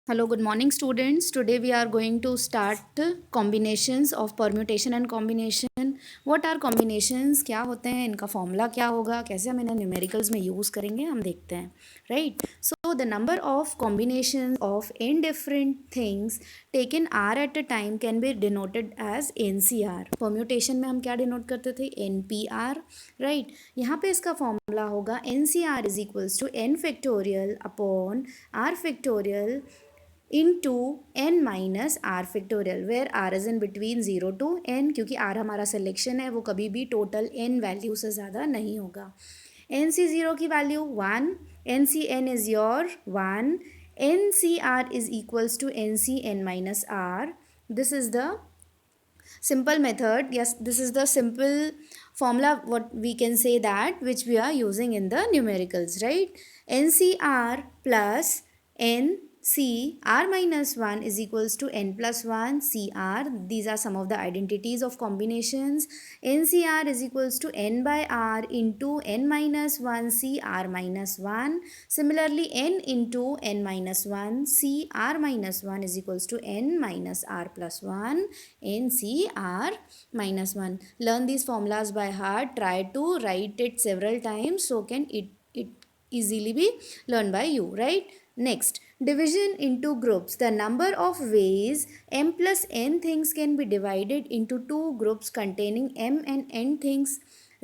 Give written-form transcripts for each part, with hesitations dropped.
Hello, good morning, students. Today we are going to start combinations of permutation and combination. What are combinations? क्या होते हैं, इनका formula क्या होगा, कैसे हम इन्हें न्यूमेरिकल्स में यूज़ करेंगे, हम देखते हैं. Right. So the number of combination of n different things taken r at a time can be denoted as NCR. Permutation में हम क्या डिनोट करते थे? NPR. राइट. यहाँ पे इसका फॉर्मूला होगा NCR is equals to n factorial upon r factorial into n minus R factorial where R is in between 0 to n, क्योंकि आर हमारा सिलेक्शन है, वो कभी भी टोटल n वैल्यू से ज़्यादा नहीं होगा. एन सी ज़ीरो की value 1, N C N is your 1, N C R is equals to N C N minus R. This is the simple method. Yes, this is the simple formula what we can say that which we are using in the numericals, right? NCR plus NCR minus 1 is equals to n plus 1 CR. These are some of the identities of combinations. NCR is equals to n by r into n minus 1 CR minus 1. Similarly, n into n minus 1 CR minus 1 is equals to n minus r plus 1 NCR minus 1. Learn these formulas by heart. Try to write it several times so can it easily be learned by you, right? Next, division into groups. The number of ways m plus n things can be divided into two groups containing m and n things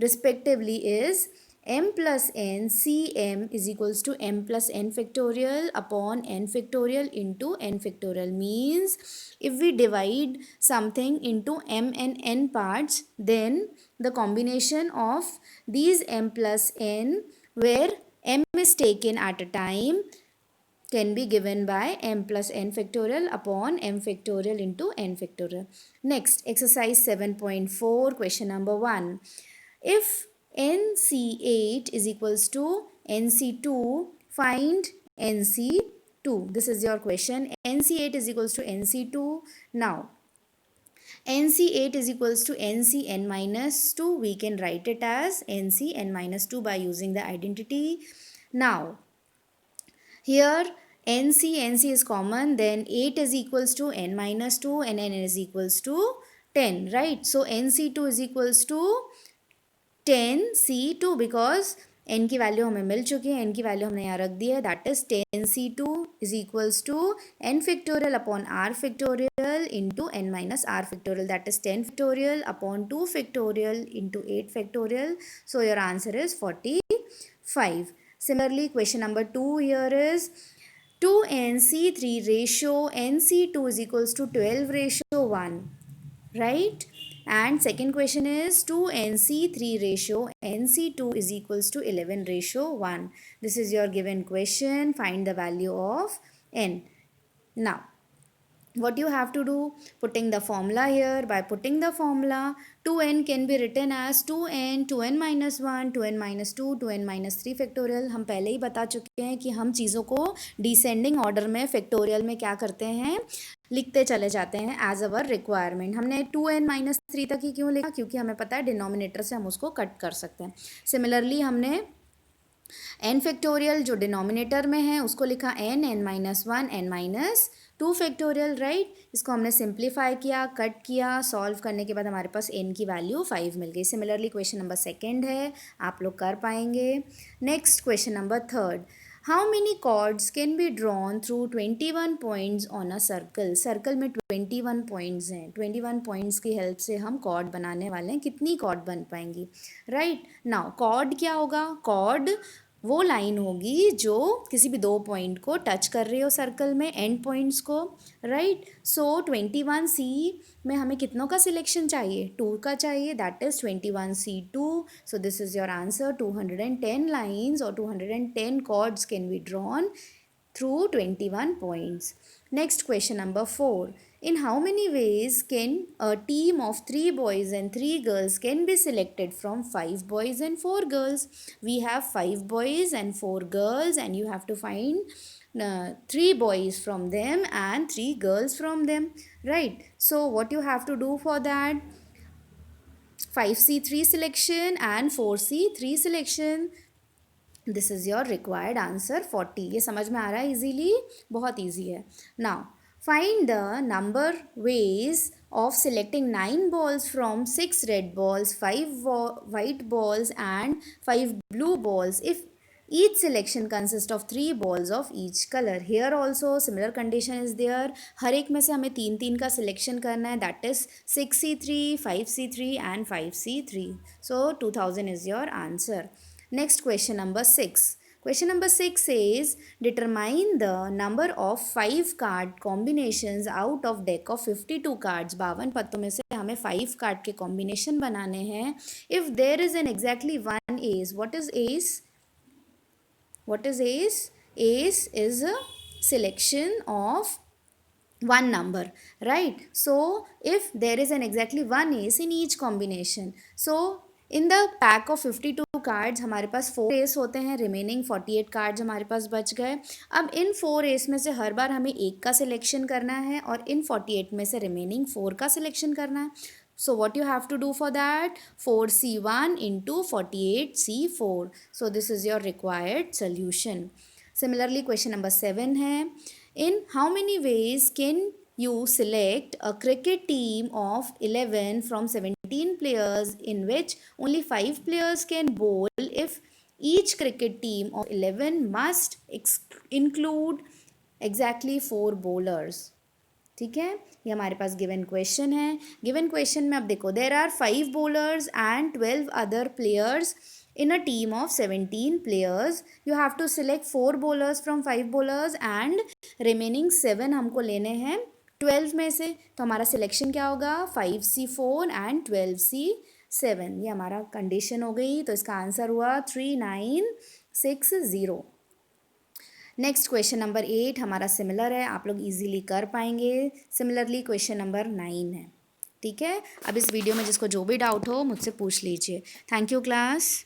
respectively is m plus n cm is equals to m plus n factorial upon n factorial into n factorial. Means if we divide something into m and n parts, then the combination of these m plus n where m is taken at a time can be given by m plus n factorial upon m factorial into n factorial. Next, exercise 7.4, question number 1. If NC8 is equals to NC2, find NC2. This is your question. NC8 is equals to NC2. Now, NC8 is equals to NCN minus 2. We can write it as NCN minus 2 by using the identity. Now, here NC is common, then 8 is equals to n minus 2 and n is equals to 10, right? So NC2 is equals to 10C2 because n की value हमें मिल चुकी है, n की value हमने यहाँ रख दी है, that is 10C2 is equals to n factorial upon r factorial into n minus r factorial, that is 10 factorial upon 2 factorial into 8 factorial. So your answer is 45. Similarly, question number 2 here is 2NC3 ratio NC2 is equals to 12 ratio 1, right? And second question is 2NC3 ratio NC2 is equals to 11 ratio 1. This is your given question. Find the value of n. Now, what you have to do, putting the formula here. By putting the formula, 2n can be written as 2n minus 1, 2n minus 2, 2n minus 3 factorial. हम पहले ही बता चुके हैं कि हम चीज़ों को descending order में फैक्टोरियल में क्या करते हैं, लिखते चले जाते हैं एज अवर रिक्वायरमेंट. हमने 2n माइनस 3 तक ही क्यों लिखा? क्योंकि हमें पता है डिनोमिनेटर से हम उसको कट कर सकते हैं. सिमिलरली हमने n फैक्टोरियल जो डिनोमिनेटर में है उसको लिखा n minus 1, n minus 2 factorial, right. इसको हमने सिंप्लीफाई किया, कट किया, सॉल्व करने के बाद हमारे पास n की वैल्यू 5 मिल गई. सिमिलरली क्वेश्चन नंबर सेकेंड है, आप लोग कर पाएंगे. Next question number third. How many chords can be drawn through 21 points on a circle. Circle में 21 पॉइंट्स हैं. 21 पॉइंट्स की हेल्प से हम कॉर्ड बनाने वाले हैं. कितनी कॉर्ड बन पाएंगी, राइट. नाउ कॉर्ड क्या होगा? कॉर्ड वो लाइन होगी जो किसी भी दो पॉइंट को टच कर रही हो सर्कल में, एंड पॉइंट्स को, राइट. सो 21C में हमें कितनों का सिलेक्शन चाहिए? 2 का चाहिए, that is 21C2. So this is your answer. 210 lines और 210 chords can be drawn through 21 points. Next, question number 4. In how many ways can a team of 3 boys and 3 girls can be selected from 5 boys and 4 girls? We have 5 boys and 4 girls and you have to find 3 boys from them and 3 girls from them, right? So what you have to do for that? 5C3 selection and 4C3 selection. This is your required answer 40। ये समझ में आ रहा है easily, बहुत easy है। Now find the number ways of selecting 9 balls from 6 red balls, 5 white balls and 5 blue balls if each selection consists of 3 balls of each color. Here also similar condition is there. हर एक में से हमें तीन तीन का selection करना है, that is 6C3, 5C3 and 5C3. So 2000 is your answer. Next question number 6. Question number 6 says determine the number of 5 card combinations out of deck of 52 cards. 52 पत्तों में से हमें 5 कार्ड के कॉम्बिनेशन बनाने हैं. If there is an exactly one ace, what is ace? What is ace? Ace is a selection of one number, right? So if there is an exactly one ace in each combination, so in the pack of 52 cards हमारे पास 4 S होते हैं, remaining 48 cards हमारे पास बच गए. अब इन 4 S में से हर बार हमें एक का सिलेक्शन करना है और इन 48 में से रिमेनिंग 4 का सिलेक्शन करना है. So what you have to do for that? 4C1 into 48C4. So this is your required solution. Similarly, question number 7 है. In how many ways can you select a cricket team of 11 from 17 players in which only 5 players can bowl if each cricket team of 11 must include exactly 4 bowlers? ठीक है, ये हमारे पास given question है. Given question में अब देखो, there are 5 bowlers and 12 other players in a team of 17 players. You have to select 4 bowlers from 5 bowlers and remaining 7 हमको लेने हैं 12 में से. तो हमारा सिलेक्शन क्या होगा? 5C4 and 12C7. ये हमारा कंडीशन हो गई. तो इसका आंसर हुआ 3960. नेक्स्ट क्वेश्चन नंबर 8 हमारा सिमिलर है, आप लोग इजीली कर पाएंगे. सिमिलरली क्वेश्चन नंबर 9 है. ठीक है, अब इस वीडियो में जिसको जो भी डाउट हो मुझसे पूछ लीजिए. Thank you class.